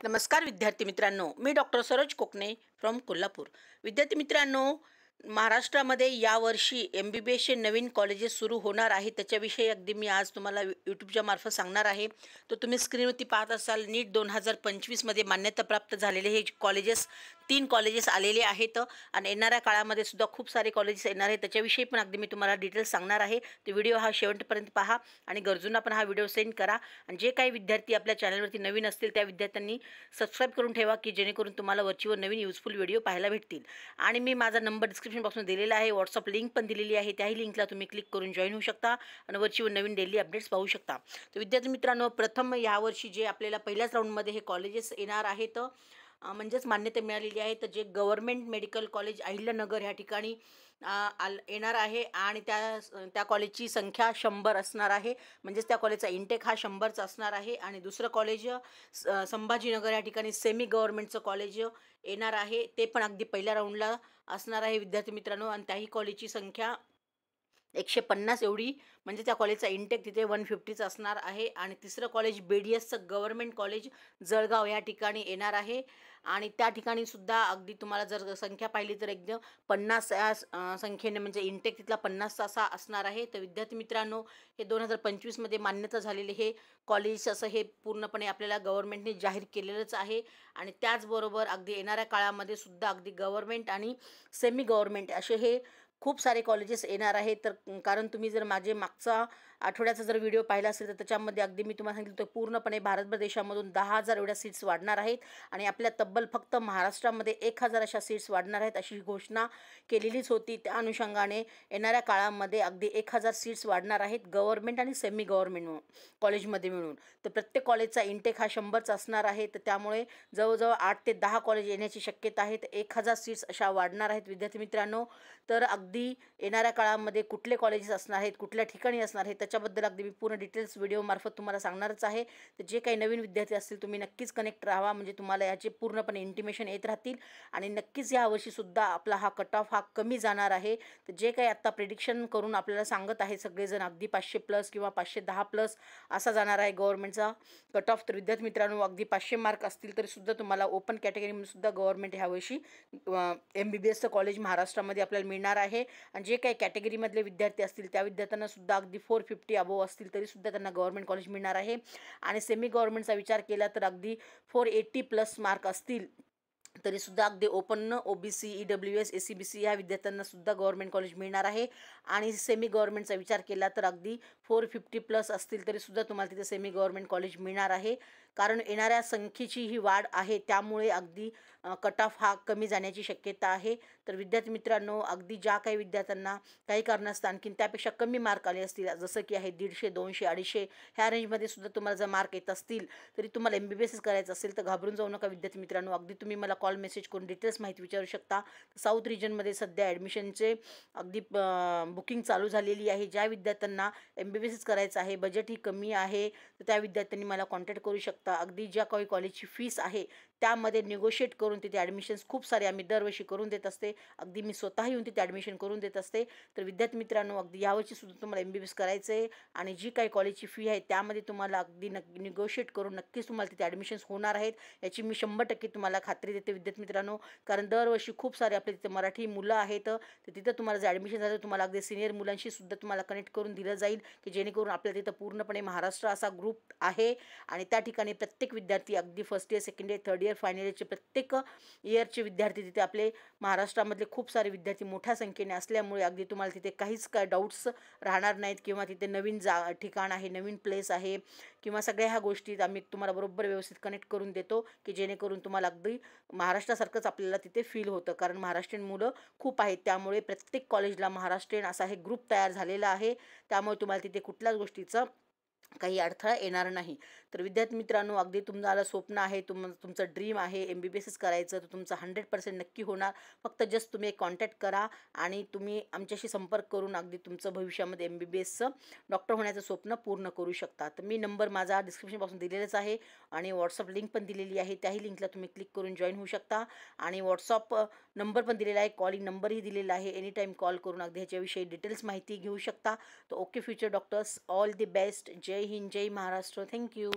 नमस्कार विद्यार्थी मित्रांनो, मी डॉक्टर सरोज कोकणे फ्रॉम कोल्हापूर. विद्यार्थी मित्रांनो, महाराष्ट्रामध्ये यावर्षी MBBSचे नवीन कॉलेजेस सुरू होणार आहे. त्याच्याविषयी अगदी मी आज तुम्हाला यूट्यूबच्या मार्फत सांगणार आहे. तर तुम्ही स्क्रीनवरती पाहत असाल, नीट 2025मध्ये मान्यताप्राप्त झालेले हे कॉलेजेस 3 कॉलेजेस आलेले आहेत आणि येणाऱ्या काळामध्ये सुद्धा खूप सारे कॉलेजेस येणार आहेत. त्याच्याविषयी पण अगदी मी तुम्हाला डिटेल्स सांगणार आहे. तर व्हिडिओ हा शेवटपर्यंत पहा आणि गरजूंना पण हा व्हिडिओ सेंड करा. आणि जे काही विद्यार्थी आपल्या चॅनलवरती नवीन असतील त्या विद्यार्थ्यांनी सबस्क्राईब करून ठेवा, की जेणेकरून तुम्हाला वरचीवर नवीन युजफुल व्हिडिओ पाहायला भेटतील. आणि मी माझा नंबर डिस्क्रिप्शन बॉक्समध्ये दिलेला आहे, व्हॉट्सअप लिंक पण दिलेली आहे. त्याही लिंकला तुम्ही क्लिक करून जॉईन होऊ शकता आणि वरचीवर नवीन डेली अपडेट्स पाहू शकता. तर विद्यार्थी मित्रांनो, प्रथम यावर्षी जे आपल्याला पहिल्याच राऊंडमध्ये हे कॉलेजेस येणार आहेत, म्हणजेच मान्यता मिळालेली आहे. तर जे गव्हर्मेंट मेडिकल कॉलेज अहिल्यानगर ह्या ठिकाणी येणार आहे आणि त्या कॉलेजची संख्या 100 असणार आहे. म्हणजेच त्या कॉलेजचा इंटेक हा 100चा असणार आहे. आणि दुसरं कॉलेज संभाजीनगर या ठिकाणी सेमी गव्हर्मेंटचं कॉलेज येणार आहे. ते पण अगदी पहिल्या राऊंडला असणार आहे विद्यार्थी मित्रांनो. आणि त्याही कॉलेजची संख्या 150 एवढी, म्हणजे त्या कॉलेजचा इंटेक तिथे 150चा असणार आहे. आणि तिसरं कॉलेज BDSचं गव्हर्मेंट कॉलेज जळगाव या ठिकाणी येणार आहे. आणि त्या ठिकाणी सुद्धा अगदी तुम्हाला जर संख्या पाहिली तर एकदम 50 या संख्येने, म्हणजे इंटेक तिथला 50चा असा असणार आहे. तर विद्यार्थी मित्रांनो, हे 2025मध्ये मान्यता झालेले हे कॉलेज असं हे पूर्णपणे आपल्याला गव्हर्मेंटने जाहीर केलेलंच आहे. आणि त्याचबरोबर अगदी येणाऱ्या काळामध्ये सुद्धा अगदी गव्हर्मेंट आणि सेमी गव्हर्मेंट असे हे खूप सारे कॉलेजेस येणार आहेत. तर कारण तुम्ही जर माझे मागचा आठवड्याचा जर व्हिडिओ पाहिला असेल तर त्याच्यामध्ये अगदी मी तुम्हाला सांगितलं तर पूर्णपणे भारतभर देशामधून 10,000 एवढ्या सीट्स वाढणार आहेत. आणि आपल्या तब्बल फक्त महाराष्ट्रामध्ये 1,000 अशा सीट्स वाढणार आहेत अशी घोषणा केलेलीच होती. त्या अनुषंगाने येणाऱ्या काळामध्ये अगदी 1,000 सीट्स वाढणार आहेत गव्हर्मेंट आणि सेमी गव्हर्मेंट कॉलेजमध्ये मिळून. तर प्रत्येक कॉलेजचा इंटेक हा 100चा असणार आहे. तर त्यामुळे जवळजवळ 8 ते 10 कॉलेज येण्याची शक्यता आहे. तर 1,000 सीट्स अशा वाढणार आहेत विद्यार्थी मित्रांनो. तर अगदी येणाऱ्या काळामध्ये कुठले कॉलेजेस असणार आहेत, कुठल्या ठिकाणी असणार आहेत, त्याच्याबद्दल अगदी मी पूर्ण डिटेल्स व्हिडिओमार्फत तुम्हाला सांगणारच आहे. तर जे काही नवीन विद्यार्थी असतील तुम्ही नक्कीच कनेक्ट राहा, म्हणजे तुम्हाला याचे पूर्णपणे इंटिमेशन येत राहतील. आणि नक्कीच यावर्षीसुद्धा आपला हा कट ऑफ हा कमी जाणार आहे. तर जे काही आत्ता प्रिडिक्शन करून आपल्याला सांगत आहे सगळेजण, अगदी 500+ किंवा 510+ असा जाणार आहे गव्हर्नमेंटचा कट ऑफ. तर विद्यार्थी मित्रांनो, अगदी 500 मार्क असतील तरीसुद्धा तुम्हाला ओपन कॅटेगरीमध्ये सुद्धा गव्हर्नमेंट ह्यावर्षी MBBSचं कॉलेज महाराष्ट्रामध्ये आपल्याला मिळणार आहे. आणि जे काही कॅटेगरीमधले विद्यार्थी असतील त्या विद्यार्थ्यांना सुद्धा अगदी 450 अबोव असतील तरीसुद्धा त्यांना गव्हर्नमेंट कॉलेज मिळणार आहे. आणि सेमी गव्हर्नमेंटचा विचार केला तर अगदी 480+ मार्क असतील तरीसुद्धा अगदी ओपन OBC EWS ACBC ह्या विद्यार्थ्यांना सुद्धा गव्हर्नमेंट कॉलेज मिळणार आहे. आणि सेमी गव्हर्नमेंटचा विचार केला तर अगदी 450+ असतील तरीसुद्धा तुम्हाला तिथे सेमी गव्हर्नमेंट कॉलेज मिळणार आहे. कारण येणाऱ्या संख्येची ही वाढ आहे, त्यामुळे अगदी कट ऑफ हा कमी जाण्याची शक्यता आहे. तर विद्यार्थी मित्रांनो, अगदी ज्या काही विद्यार्थ्यांना काही कारणास्तव आणखीन त्यापेक्षा कमी मार्क आले असतील, जसं की आहे 150, 200, 250 ह्या रेंजमध्ये सुद्धा तुम्हाला जर मार्क येत असतील तरी तुम्हाला MBBS करायचं असेल तर घाबरून जाऊ नका विद्यार्थी मित्रांनो. अगदी तुम्ही मला कॉल मेसेज करून डिटेल्स माहिती विचारू शकता. साऊथ रिजनमध्ये सध्या ॲडमिशनचे अगदी बुकिंग चालू झालेली आहे. ज्या विद्यार्थ्यांना MBBS करायचं आहे, बजेटही कमी आहे, तर त्या विद्यार्थ्यांनी मला कॉन्टॅक्ट करू शकता. अगदी ज्या काही कॉलेजची फीस आहे त्यामध्ये निगोशिएट करून तिथे ॲडमिशन्स खूप सारे आम्ही दरवर्षी करून देत असते. अगदी मी स्वतः येऊन तिथे ॲडमिशन करून देत असते. तर विद्यार्थी मित्रांनो, अगदी यावर्षी सुद्धा तुम्हाला MBBS करायचं आहे आणि जी काही कॉलेजची फी आहे त्यामध्ये तुम्हाला अगदी निगोशिएट करून नक्कीच तुम्हाला तिथे ॲडमिशन्स होणार आहेत याची मी 100% तुम्हाला खात्री देते विद्यार्थी मित्रांनो. कारण दरवर्षी खूप सारे आपल्या तिथे मराठी मुलं आहेत, तर तिथं तुम्हाला जर ॲडमिशन झालं तर तुम्हाला अगदी सिनियर मुलांशी सुद्धा तुम्हाला कनेक्ट करून दिलं जाईल, की जेणेकरून आपल्या तिथं पूर्णपणे महाराष्ट्र असा ग्रुप आहे. आणि त्या ठिकाणी प्रत्येक विद्यार्थी अगदी first year, second year, third year, final इयरचे प्रत्येक इयरचे विद्यार्थी तिथे आपले महाराष्ट्रामधले खूप सारे विद्यार्थी मोठ्या संख्येने असल्यामुळे अगदी तुम्हाला तिथे काहीच काय डाऊट्स राहणार नाहीत. किंवा तिथे नवीन ठिकाण आहे, नवीन प्लेस आहे किंवा सगळ्या ह्या गोष्टीत आम्ही तुम्हाला बरोबर व्यवस्थित कनेक्ट करून देतो, की जेणेकरून तुम्हाला अगदी महाराष्ट्रासारखंच आपल्याला तिथे फील होतं. कारण महाराष्ट्रीयन मुलं खूप आहेत, त्यामुळे प्रत्येक कॉलेजला महाराष्ट्रीयन असा हे ग्रुप तयार झालेला आहे. त्यामुळे तुम्हाला तिथे कुठल्याच गोष्टीचं काही अडथळा येणार नाही. तर विद्यार्थी मित्रांनो, अगदी तुम्हाला स्वप्न आहे, तुमचं ड्रीम आहे MBBS करायचं, तर तुमचं 100% नक्की होणार. फक्त जस्ट तुम्ही एक कॉन्टॅक्ट करा आणि तुम्ही आमच्याशी संपर्क करून अगदी तुमचं भविष्यामध्ये MBBSचं डॉक्टर होण्याचं स्वप्न पूर्ण करू शकता. तर मी नंबर माझा डिस्क्रिप्शनपासून दिलेलाच आहे आणि व्हॉट्सअप लिंक पण दिलेली आहे. त्याही लिंकला तुम्ही क्लिक करून जॉईन होऊ शकता. आणि व्हॉट्सअप नंबर पण दिलेला आहे, कॉलिंग नंबरही दिलेला आहे. एनी टाईम कॉल करून अगदी ह्याच्याविषयी डिटेल्स माहिती घेऊ शकता. तर okay future doctors, all the best. जय हिंद, जय महाराष्ट्र. थँक्यू.